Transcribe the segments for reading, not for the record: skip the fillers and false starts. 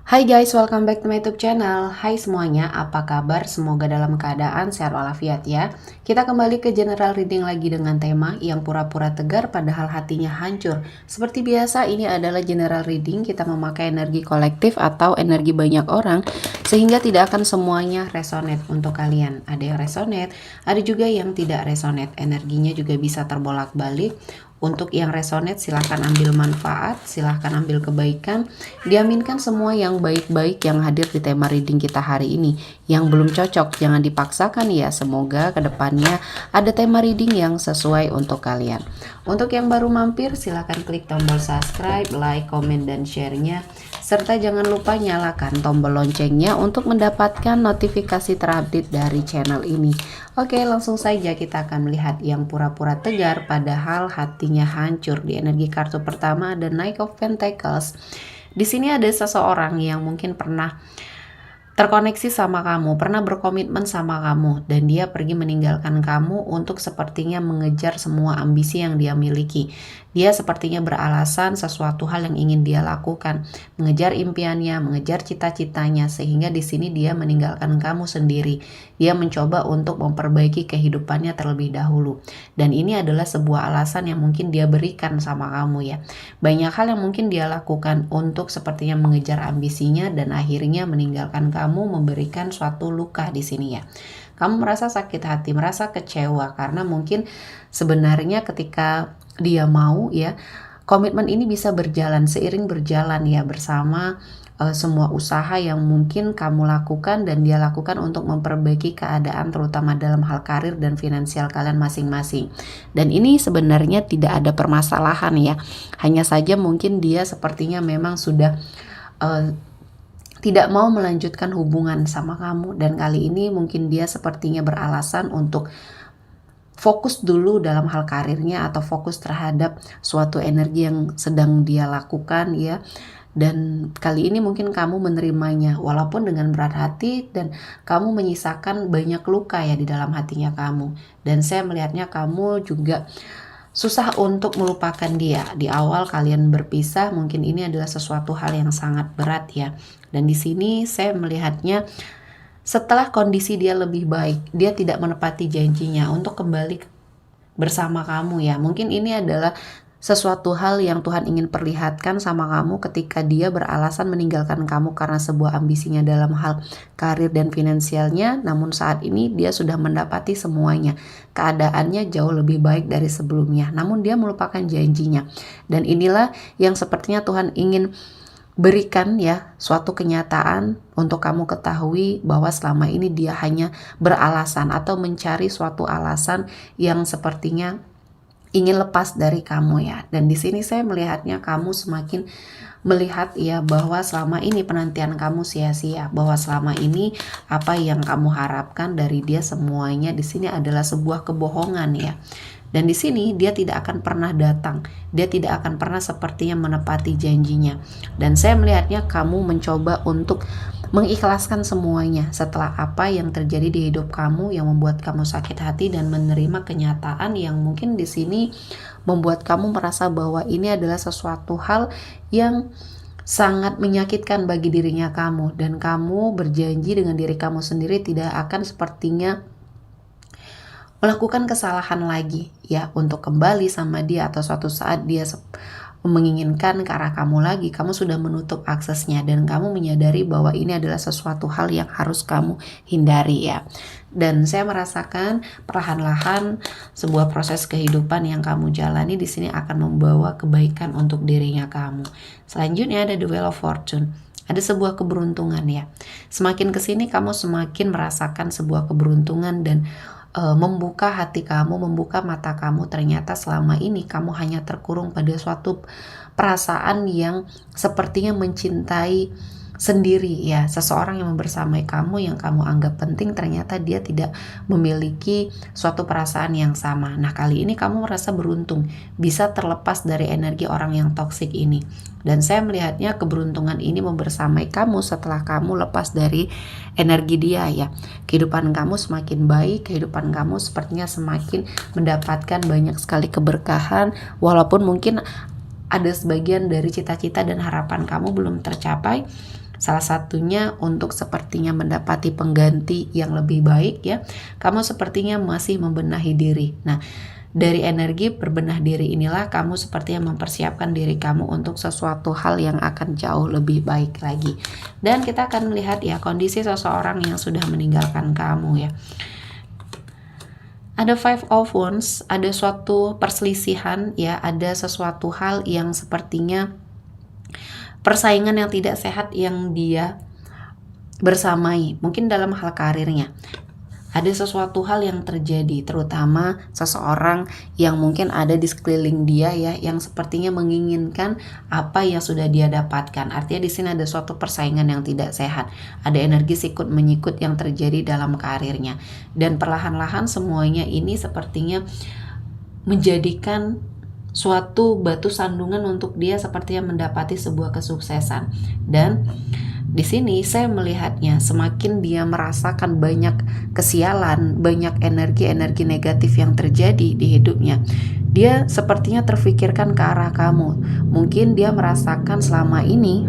Hai guys, welcome back to my YouTube channel. Hai semuanya, apa kabar? Semoga dalam keadaan sehat walafiat ya. Kita kembali ke general reading lagi dengan tema yang pura-pura tegar padahal hatinya hancur. Seperti biasa, ini adalah general reading. Kita memakai energi kolektif atau energi banyak orang sehingga tidak akan semuanya resonate untuk kalian. Ada yang resonate, ada juga yang tidak resonate. Energinya juga bisa terbolak-balik. Untuk yang resonate silahkan ambil manfaat, silahkan ambil kebaikan. Diaminkan semua yang baik-baik yang hadir di tema reading kita hari ini. Yang belum cocok jangan dipaksakan ya, semoga kedepannya ada tema reading yang sesuai untuk kalian. Untuk yang baru mampir silahkan klik tombol subscribe, like, komen, dan share-nya. Serta jangan lupa nyalakan tombol loncengnya untuk mendapatkan notifikasi terupdate dari channel ini. Oke, langsung saja kita akan melihat yang pura-pura tegar padahal hatinya hancur. Di energi kartu pertama ada Knight of Pentacles. Di sini ada seseorang yang mungkin pernah terkoneksi sama kamu, pernah berkomitmen sama kamu, dan dia pergi meninggalkan kamu untuk sepertinya mengejar semua ambisi yang dia miliki. Dia sepertinya beralasan sesuatu hal yang ingin dia lakukan, mengejar impiannya, mengejar cita-citanya, sehingga di sini dia meninggalkan kamu sendiri. Dia mencoba untuk memperbaiki kehidupannya terlebih dahulu. Dan ini adalah sebuah alasan yang mungkin dia berikan sama kamu ya. Banyak hal yang mungkin dia lakukan untuk sepertinya mengejar ambisinya dan akhirnya meninggalkan kamu, memberikan suatu luka di sini ya. Kamu merasa sakit hati, merasa kecewa karena mungkin sebenarnya ketika dia mau ya, komitmen ini bisa berjalan seiring berjalan ya bersama semua usaha yang mungkin kamu lakukan dan dia lakukan untuk memperbaiki keadaan terutama dalam hal karir dan finansial kalian masing-masing. Dan ini sebenarnya tidak ada permasalahan ya. Hanya saja mungkin dia sepertinya memang sudah tidak mau melanjutkan hubungan sama kamu, dan kali ini mungkin dia sepertinya beralasan untuk fokus dulu dalam hal karirnya atau fokus terhadap suatu energi yang sedang dia lakukan ya. Dan kali ini mungkin kamu menerimanya walaupun dengan berat hati, dan kamu menyisakan banyak luka ya di dalam hatinya kamu. Dan saya melihatnya kamu juga susah untuk melupakan dia. Di awal kalian berpisah, mungkin ini adalah sesuatu hal yang sangat berat ya. Dan di sini saya melihatnya setelah kondisi dia lebih baik, dia tidak menepati janjinya untuk kembali bersama kamu ya. Mungkin ini adalah sesuatu hal yang Tuhan ingin perlihatkan sama kamu ketika dia beralasan meninggalkan kamu karena sebuah ambisinya dalam hal karir dan finansialnya. Namun saat ini dia sudah mendapati semuanya. Keadaannya jauh lebih baik dari sebelumnya. Namun dia melupakan janjinya. Dan inilah yang sepertinya Tuhan ingin berikan ya, suatu kenyataan untuk kamu ketahui bahwa selama ini dia hanya beralasan atau mencari suatu alasan yang sepertinya ingin lepas dari kamu ya. Dan di sini saya melihatnya kamu semakin melihat ya bahwa selama ini penantian kamu sia-sia, bahwa selama ini apa yang kamu harapkan dari dia semuanya di sini adalah sebuah kebohongan ya. Dan di sini dia tidak akan pernah datang, dia tidak akan pernah sepertinya menepati janjinya. Dan saya melihatnya kamu mencoba untuk mengikhlaskan semuanya setelah apa yang terjadi di hidup kamu yang membuat kamu sakit hati, dan menerima kenyataan yang mungkin di sini membuat kamu merasa bahwa ini adalah sesuatu hal yang sangat menyakitkan bagi dirinya kamu, dan kamu berjanji dengan diri kamu sendiri tidak akan sepertinya melakukan kesalahan lagi ya untuk kembali sama dia, atau suatu saat dia menginginkan ke arah kamu lagi, kamu sudah menutup aksesnya dan kamu menyadari bahwa ini adalah sesuatu hal yang harus kamu hindari ya. Dan saya merasakan perlahan-lahan sebuah proses kehidupan yang kamu jalani di sini akan membawa kebaikan untuk dirinya kamu. Selanjutnya ada the Wheel of Fortune. Ada sebuah keberuntungan ya. Semakin kesini kamu semakin merasakan sebuah keberuntungan dan membuka hati kamu, membuka mata kamu. Ternyata selama ini kamu hanya terkurung pada suatu perasaan yang sepertinya mencintai sendiri ya, seseorang yang membersamai kamu yang kamu anggap penting, ternyata dia tidak memiliki suatu perasaan yang sama. Nah kali ini kamu merasa beruntung bisa terlepas dari energi orang yang toksik ini, dan saya melihatnya keberuntungan ini membersamai kamu setelah kamu lepas dari energi dia ya. Kehidupan kamu semakin baik, kehidupan kamu sepertinya semakin mendapatkan banyak sekali keberkahan, walaupun mungkin ada sebagian dari cita-cita dan harapan kamu belum tercapai. Salah satunya untuk sepertinya mendapati pengganti yang lebih baik ya. Kamu sepertinya masih membenahi diri. Nah, dari energi berbenah diri inilah kamu sepertinya mempersiapkan diri kamu untuk sesuatu hal yang akan jauh lebih baik lagi. Dan kita akan melihat ya kondisi seseorang yang sudah meninggalkan kamu ya. Ada Five of Wands, ada suatu perselisihan ya, ada sesuatu hal yang sepertinya persaingan yang tidak sehat yang dia bersamai, mungkin dalam hal karirnya. Ada sesuatu hal yang terjadi, terutama seseorang yang mungkin ada di sekeliling dia ya, yang sepertinya menginginkan apa yang sudah dia dapatkan. Artinya di sini ada suatu persaingan yang tidak sehat. Ada energi sikut menyikut yang terjadi dalam karirnya. Dan perlahan-lahan semuanya ini sepertinya menjadikan suatu batu sandungan untuk dia sepertinya mendapati sebuah kesuksesan. Dan di sini saya melihatnya semakin dia merasakan banyak kesialan, banyak energi-energi negatif yang terjadi di hidupnya. Dia sepertinya terfikirkan ke arah kamu. Mungkin dia merasakan selama ini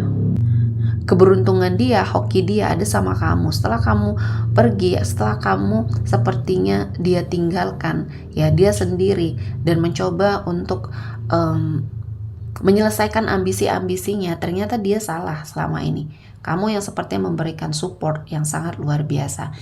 keberuntungan dia, hoki dia ada sama kamu. Setelah kamu pergi, setelah kamu sepertinya dia tinggalkan, ya dia sendiri dan mencoba untuk menyelesaikan ambisi-ambisinya. Ternyata dia salah selama ini. Kamu yang sepertinya memberikan support yang sangat luar biasa.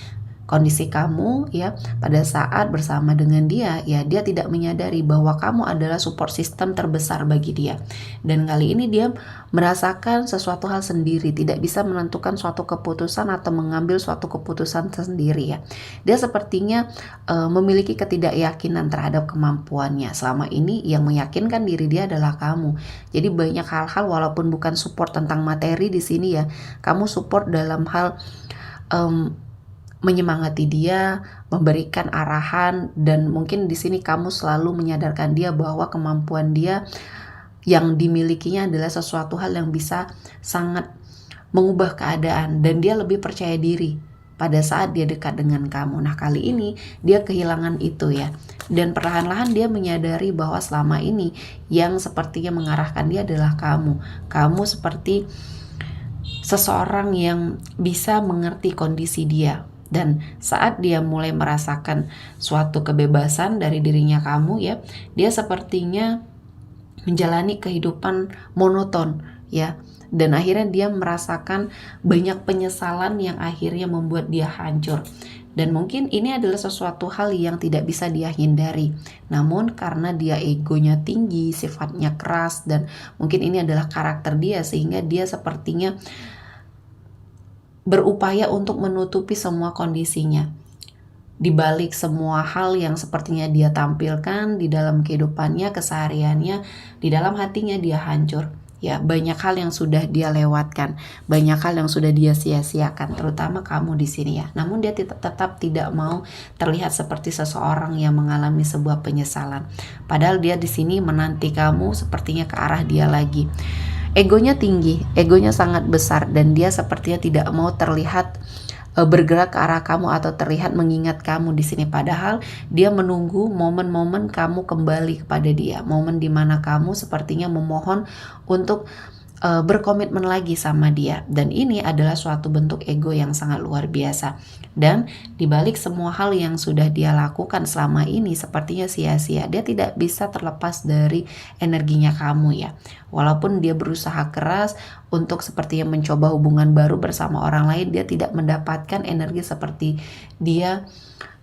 Kondisi kamu ya pada saat bersama dengan dia ya, dia tidak menyadari bahwa kamu adalah support system terbesar bagi dia. Dan kali ini dia merasakan sesuatu hal sendiri, tidak bisa menentukan suatu keputusan atau mengambil suatu keputusan sendiri ya. Dia sepertinya memiliki ketidakyakinan terhadap kemampuannya. Selama ini yang meyakinkan diri dia adalah kamu. Jadi banyak hal-hal walaupun bukan support tentang materi di sini ya, kamu support dalam hal menyemangati dia, memberikan arahan, dan mungkin di sini kamu selalu menyadarkan dia bahwa kemampuan dia yang dimilikinya adalah sesuatu hal yang bisa sangat mengubah keadaan, dan dia lebih percaya diri pada saat dia dekat dengan kamu. Nah, kali ini dia kehilangan itu ya, dan perlahan-lahan dia menyadari bahwa selama ini yang sepertinya mengarahkan dia adalah kamu. Kamu seperti seseorang yang bisa mengerti kondisi dia. Dan saat dia mulai merasakan suatu kebebasan dari dirinya kamu ya, dia sepertinya menjalani kehidupan monoton ya. Dan akhirnya dia merasakan banyak penyesalan yang akhirnya membuat dia hancur. Dan mungkin ini adalah sesuatu hal yang tidak bisa dia hindari. Namun karena dia egonya tinggi, sifatnya keras, dan mungkin ini adalah karakter dia, sehingga dia sepertinya berupaya untuk menutupi semua kondisinya. Di balik semua hal yang sepertinya dia tampilkan di dalam kehidupannya, kesehariannya, di dalam hatinya dia hancur. Ya, banyak hal yang sudah dia lewatkan, banyak hal yang sudah dia sia-siakan, terutama kamu di sini ya. Namun dia tetap tidak mau terlihat seperti seseorang yang mengalami sebuah penyesalan. Padahal dia di sini menanti kamu sepertinya ke arah dia lagi. Egonya tinggi, egonya sangat besar, dan dia sepertinya tidak mau terlihat bergerak ke arah kamu atau terlihat mengingat kamu di sini. Padahal dia menunggu momen-momen kamu kembali kepada dia, momen dimana kamu sepertinya memohon untuk berkomitmen lagi sama dia. Dan ini adalah suatu bentuk ego yang sangat luar biasa. Dan dibalik semua hal yang sudah dia lakukan selama ini sepertinya sia-sia. Dia tidak bisa terlepas dari energinya kamu ya. Walaupun dia berusaha keras untuk sepertinya mencoba hubungan baru bersama orang lain, dia tidak mendapatkan energi seperti dia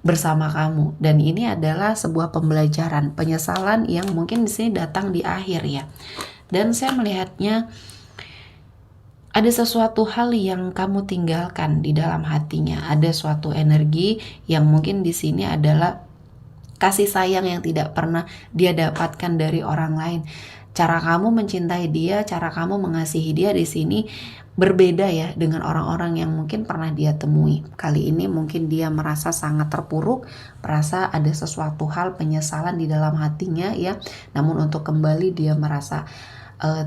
bersama kamu. Dan ini adalah sebuah pembelajaran, penyesalan yang mungkin di sini datang di akhir ya. Dan saya melihatnya ada sesuatu hal yang kamu tinggalkan di dalam hatinya. Ada suatu energi yang mungkin di sini adalah kasih sayang yang tidak pernah dia dapatkan dari orang lain. Cara kamu mencintai dia, cara kamu mengasihi dia di sini berbeda ya dengan orang-orang yang mungkin pernah dia temui. Kali ini mungkin dia merasa sangat terpuruk, merasa ada sesuatu hal penyesalan di dalam hatinya ya. Namun untuk kembali dia merasa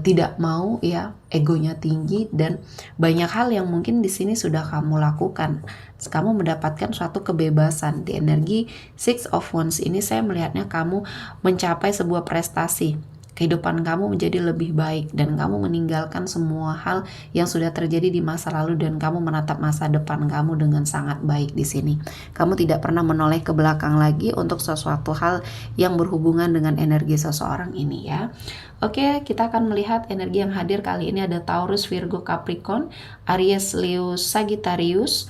tidak mau ya, egonya tinggi, dan banyak hal yang mungkin di sini sudah kamu lakukan. Kamu mendapatkan suatu kebebasan di energi Six of Wands ini. Saya melihatnya kamu mencapai sebuah prestasi. kehidupan kamu menjadi lebih baik dan kamu meninggalkan semua hal yang sudah terjadi di masa lalu dan kamu menatap masa depan kamu dengan sangat baik di sini. Kamu tidak pernah menoleh ke belakang lagi untuk sesuatu hal yang berhubungan dengan energi seseorang ini ya. Oke, kita akan melihat energi yang hadir kali ini ada Taurus, Virgo, Capricorn, Aries, Leo, Sagittarius,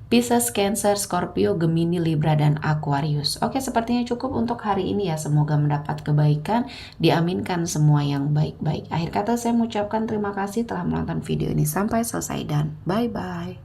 Pisces, Cancer, Scorpio, Gemini, Libra, dan Aquarius. Oke, sepertinya cukup untuk hari ini ya. Semoga mendapat kebaikan, diaminkan semua yang baik-baik. Akhir kata saya mengucapkan terima kasih telah menonton video ini sampai selesai dan bye-bye.